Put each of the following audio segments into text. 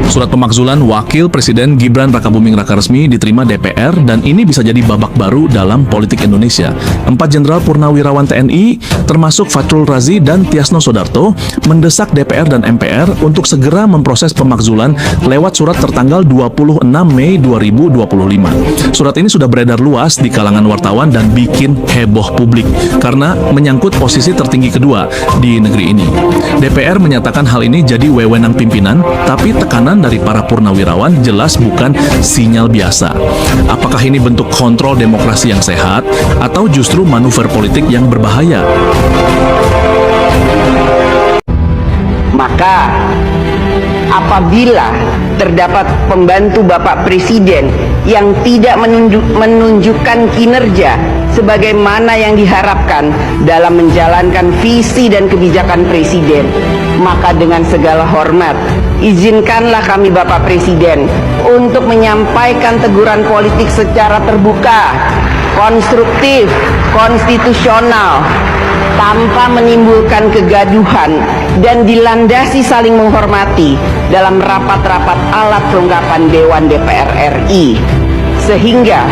Surat pemakzulan Wakil Presiden Gibran Rakabuming Rakaresmi diterima DPR dan ini bisa jadi babak baru dalam politik Indonesia. 4 Jenderal Purnawirawan TNI termasuk Fahrul Razi dan Tiasno Soedarto mendesak DPR dan MPR untuk segera memproses pemakzulan lewat surat tertanggal 26 Mei 2025. Surat ini sudah beredar luas di kalangan wartawan dan bikin heboh publik karena menyangkut posisi tertinggi kedua di negeri ini. DPR menyatakan hal ini jadi wewenang pimpinan, tapi tekanan dari para purnawirawan jelas bukan sinyal biasa. Apakah ini bentuk kontrol demokrasi yang sehat atau justru manuver politik yang berbahaya? Maka apabila terdapat pembantu Bapak Presiden yang tidak menunjukkan kinerja sebagaimana yang diharapkan dalam menjalankan visi dan kebijakan Presiden, maka dengan segala hormat izinkanlah kami Bapak Presiden untuk menyampaikan teguran politik secara terbuka, konstruktif, konstitusional, tanpa menimbulkan kegaduhan dan dilandasi saling menghormati dalam rapat-rapat alat kelengkapan Dewan DPR RI, sehingga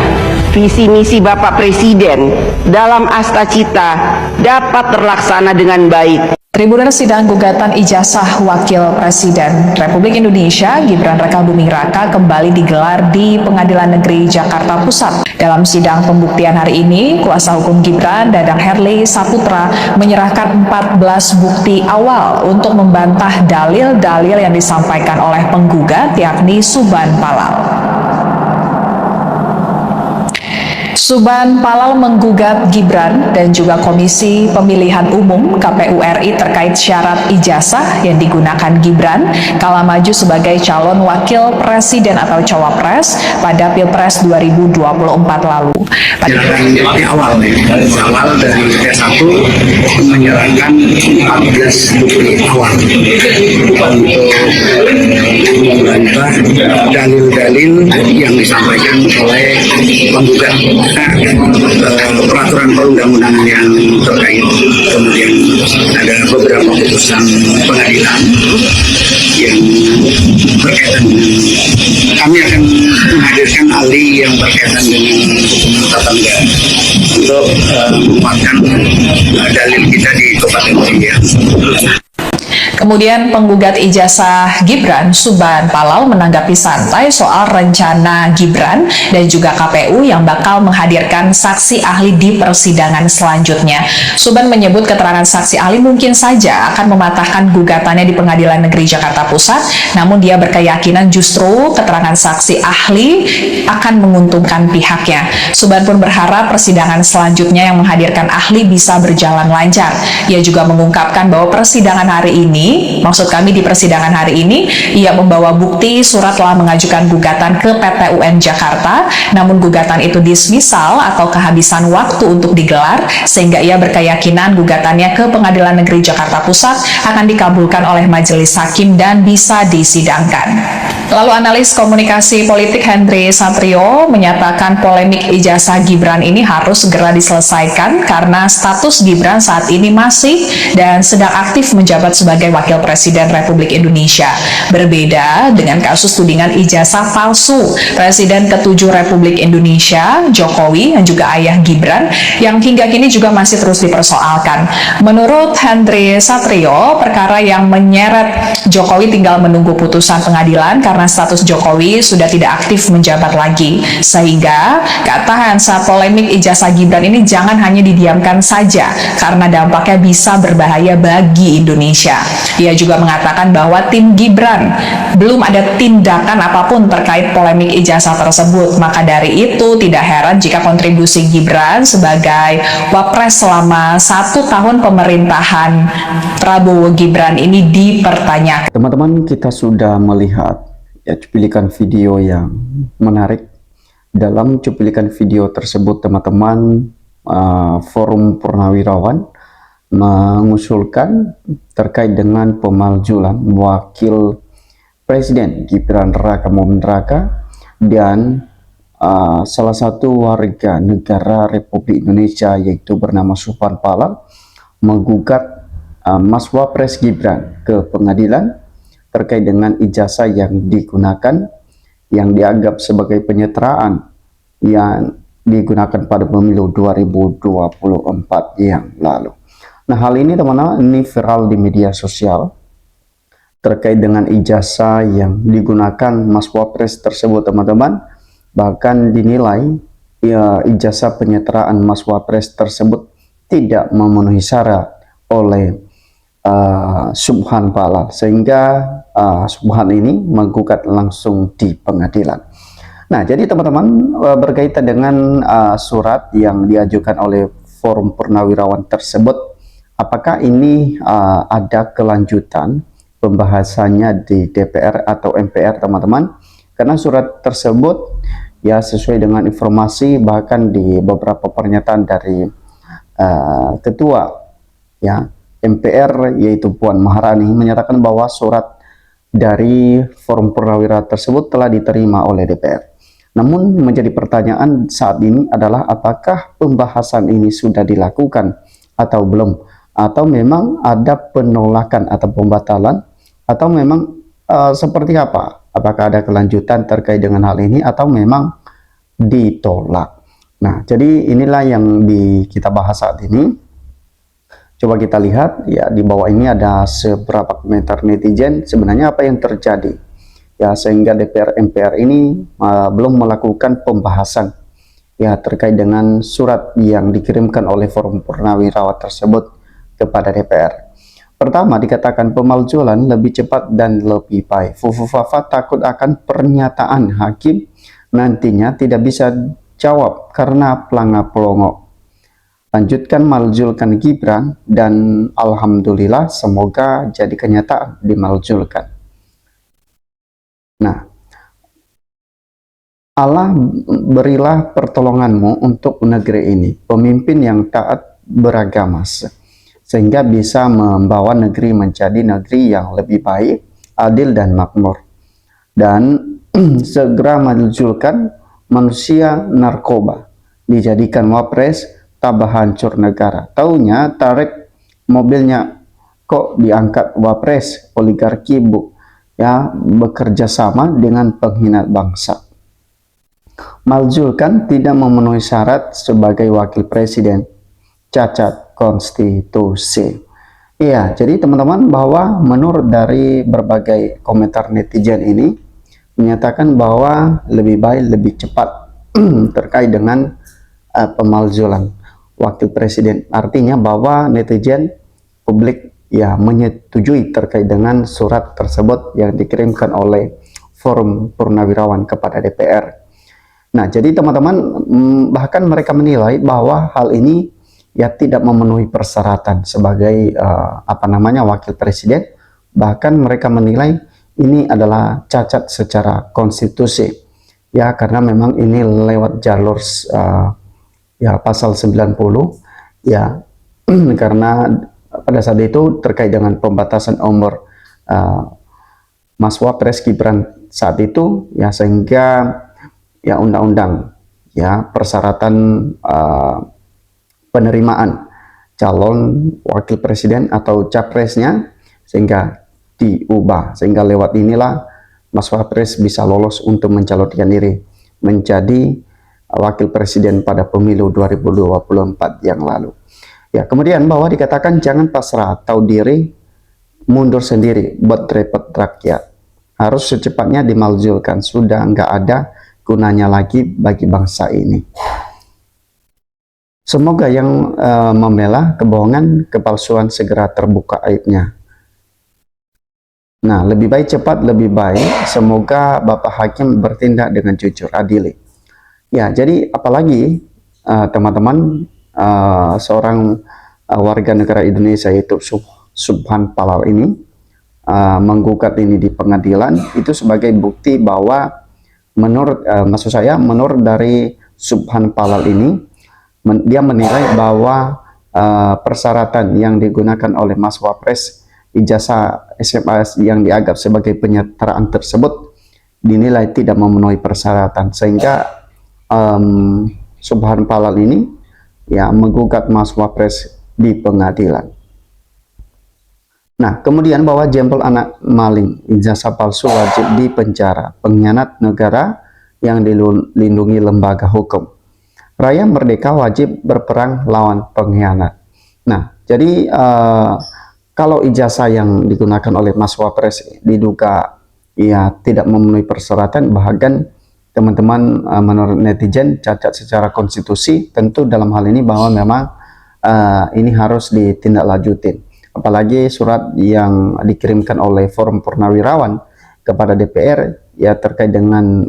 visi misi Bapak Presiden dalam Astacita dapat terlaksana dengan baik. Tribuners sidang gugatan ijazah Wakil Presiden Republik Indonesia Gibran Rakabuming Raka kembali digelar di Pengadilan Negeri Jakarta Pusat. Dalam sidang pembuktian hari ini, kuasa hukum Gibran, Dadang Herli Saputra, menyerahkan 14 bukti awal untuk membantah dalil-dalil yang disampaikan oleh penggugat, yakni Suban Palal. Suban Palal menggugat Gibran dan juga Komisi Pemilihan Umum KPU RI terkait syarat ijazah yang digunakan Gibran kala maju sebagai calon wakil presiden atau cawapres pada Pilpres 2024 lalu. Di awal dari P1 menyerahkan 14 bukti awal untuk membantah dalil-dalil yang disampaikan oleh penggugat. Peraturan perundang-undangan yang terkait, kemudian ada beberapa putusan pengadilan yang berkaitan dengan, kami akan menghadirkan ahli yang berkaitan dengan hukum tata negara untuk menguatkan dalil kita di Kabupaten Muria. Kemudian penggugat ijazah Gibran, Suban Palal, menanggapi santai soal rencana Gibran dan juga KPU yang bakal menghadirkan saksi ahli di persidangan selanjutnya. Suban menyebut keterangan saksi ahli mungkin saja akan mematahkan gugatannya di Pengadilan Negeri Jakarta Pusat, namun dia berkeyakinan justru keterangan saksi ahli akan menguntungkan pihaknya. Suban pun berharap persidangan selanjutnya yang menghadirkan ahli bisa berjalan lancar. Ia juga mengungkapkan bahwa persidangan hari ini, maksud kami di persidangan hari ini, ia membawa bukti surat telah mengajukan gugatan ke PT UN Jakarta, namun gugatan itu dismisal atau kehabisan waktu untuk digelar, sehingga ia berkeyakinan gugatannya ke Pengadilan Negeri Jakarta Pusat akan dikabulkan oleh majelis hakim dan bisa disidangkan. Lalu analis komunikasi politik Hendry Satrio menyatakan polemik ijazah Gibran ini harus segera diselesaikan karena status Gibran saat ini masih dan sedang aktif menjabat sebagai Wakil Presiden Republik Indonesia. Berbeda dengan kasus tudingan ijazah palsu Presiden ke-7 Republik Indonesia, Jokowi, dan juga ayah Gibran, yang hingga kini juga masih terus dipersoalkan. Menurut Hendry Satrio, perkara yang menyeret Jokowi tinggal menunggu putusan pengadilan karena status Jokowi sudah tidak aktif menjabat lagi. Sehingga, kata Hansa, polemik ijazah Gibran ini jangan hanya didiamkan saja karena dampaknya bisa berbahaya bagi Indonesia. Ia juga mengatakan bahwa tim Gibran belum ada tindakan apapun terkait polemik ijazah tersebut. Maka dari itu tidak heran jika kontribusi Gibran sebagai wapres selama 1 tahun pemerintahan Prabowo Gibran ini dipertanyakan. Teman-teman, kita sudah melihat cuplikan video yang menarik. Dalam cuplikan video tersebut, teman-teman, Forum Purnawirawan mengusulkan terkait dengan pemakzulan Wakil Presiden Gibran Rakabuming Raka dan salah satu warga negara Republik Indonesia yaitu bernama Suban Palal menggugat Mas Wapres Gibran ke pengadilan terkait dengan ijazah yang digunakan, yang dianggap sebagai penyetaraan yang digunakan pada pemilu 2024 yang lalu. Nah, hal ini teman-teman, ini viral di media sosial terkait dengan ijazah yang digunakan Mas Wapres tersebut, teman-teman. Bahkan dinilai ya, ijazah penyetaraan Mas Wapres tersebut tidak memenuhi syarat oleh Subhan Palal, sehingga Subhan ini menggugat langsung di pengadilan. Nah, jadi teman-teman, berkaitan dengan surat yang diajukan oleh Forum Purnawirawan tersebut, apakah ini ada kelanjutan pembahasannya di DPR atau MPR, teman-teman? Karena surat tersebut ya sesuai dengan informasi, bahkan di beberapa pernyataan dari ketua ya MPR yaitu Puan Maharani menyatakan bahwa surat dari Forum Purnawirawan tersebut telah diterima oleh DPR. Namun menjadi pertanyaan saat ini adalah apakah pembahasan ini sudah dilakukan atau belum, atau memang ada penolakan atau pembatalan, atau memang seperti apa? Apakah ada kelanjutan terkait dengan hal ini atau memang ditolak? Nah, jadi inilah yang kita bahas saat ini. Coba kita lihat ya, di bawah ini ada seberapa komentar netizen sebenarnya apa yang terjadi ya, sehingga DPR MPR ini belum melakukan pembahasan ya terkait dengan surat yang dikirimkan oleh Forum Purnawirawan tersebut kepada DPR. Pertama, dikatakan pemaljulan lebih cepat dan lebih baik. Fufufafa takut akan pernyataan hakim nantinya tidak bisa jawab karena pelangak-pelongok. Lanjutkan maljulkan Gibran dan alhamdulillah semoga jadi kenyataan dimaljulkan. Nah, Allah berilah pertolonganmu untuk negeri ini, pemimpin yang taat beragama, sehingga bisa membawa negeri menjadi negeri yang lebih baik, adil dan makmur. Dan segera maljulkan manusia narkoba, dijadikan wapres, tambah hancur negara. Taunya tarik mobilnya kok diangkat wapres, oligarki ya bekerja sama dengan penghina bangsa. Maljulkan tidak memenuhi syarat sebagai wakil presiden, cacat konstitusi. Iya, jadi teman-teman, bahwa menurut dari berbagai komentar netizen ini menyatakan bahwa lebih baik lebih cepat terkait dengan pemalzulan wakil presiden. Artinya bahwa netizen publik ya menyetujui terkait dengan surat tersebut yang dikirimkan oleh Forum Purnawirawan kepada DPR. Nah, jadi teman-teman, bahkan mereka menilai bahwa hal ini ya tidak memenuhi persyaratan sebagai wakil presiden. Bahkan mereka menilai ini adalah cacat secara konstitusi ya, karena memang ini lewat jalur ya pasal 90 ya karena pada saat itu terkait dengan pembatasan umur Mas Wapres Gibran saat itu ya, sehingga ya undang-undang ya persyaratan penerimaan calon wakil presiden atau capresnya sehingga diubah, sehingga lewat inilah Mas Wapres bisa lolos untuk mencalonkan diri menjadi wakil presiden pada pemilu 2024 yang lalu. Ya, kemudian bahwa dikatakan jangan pasrah, tahu diri, mundur sendiri, buat repot rakyat. Harus secepatnya dimaljulkan, sudah nggak ada gunanya lagi bagi bangsa ini. Semoga yang membela kebohongan, kepalsuan segera terbuka aibnya. Nah, lebih baik cepat, lebih baik. Semoga Bapak Hakim bertindak dengan jujur, adil. Ya, jadi apalagi teman-teman, seorang warga negara Indonesia yaitu Subhan Palal ini menggugat ini di pengadilan, itu sebagai bukti bahwa menurut menurut dari Subhan Palal ini, dia menilai bahwa persyaratan yang digunakan oleh Mas Wapres, ijazah SMA yang dianggap sebagai penyetaraan tersebut dinilai tidak memenuhi persyaratan, sehingga Subhan Palal ini ya menggugat Mas Wapres di pengadilan. Nah, kemudian bahwa jempol anak maling ijazah palsu wajib dipenjara, pengkhianat negara yang dilindungi lembaga hukum. Rakyat merdeka wajib berperang lawan pengkhianat. Nah, jadi kalau ijazah yang digunakan oleh Mas Wapres diduga ya tidak memenuhi persyaratan, bahkan teman-teman menurut netizen cacat secara konstitusi, tentu dalam hal ini bahwa memang ini harus ditindaklanjutin. Apalagi surat yang dikirimkan oleh Forum Purnawirawan kepada DPR ya terkait dengan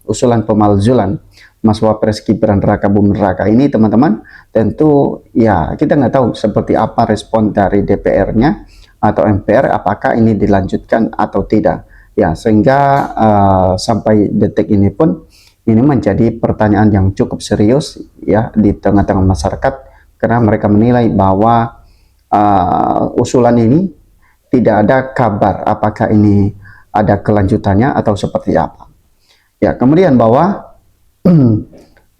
usulan pemalzulan Mas Wapres Gibran Rakabuming Raka ini, teman-teman, tentu ya kita nggak tahu seperti apa respon dari DPR-nya atau MPR, apakah ini dilanjutkan atau tidak ya, sehingga sampai detik ini pun ini menjadi pertanyaan yang cukup serius ya di tengah-tengah masyarakat, karena mereka menilai bahwa usulan ini tidak ada kabar apakah ini ada kelanjutannya atau seperti apa. Ya, kemudian bahwa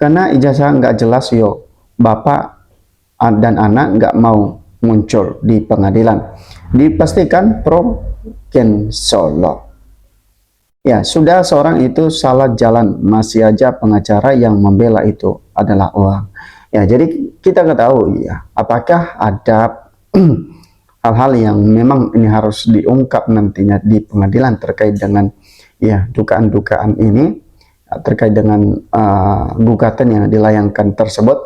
karena ijazah nggak jelas, bapak dan anak nggak mau muncul di pengadilan, dipastikan pro Solo. Ya, sudah seorang itu salah jalan, masih aja pengacara yang membela itu adalah uang. Ya, jadi kita nggak tahu ya apakah ada hal-hal yang memang ini harus diungkap nantinya di pengadilan terkait dengan ya dugaan-dugaan ini, terkait dengan gugatan yang dilayangkan tersebut.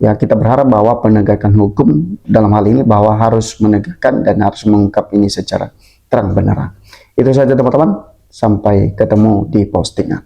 Ya, kita berharap bahwa penegakan hukum dalam hal ini bahwa harus menegakkan dan harus mengungkap ini secara terang benerang. Itu saja teman-teman, sampai ketemu di postingan.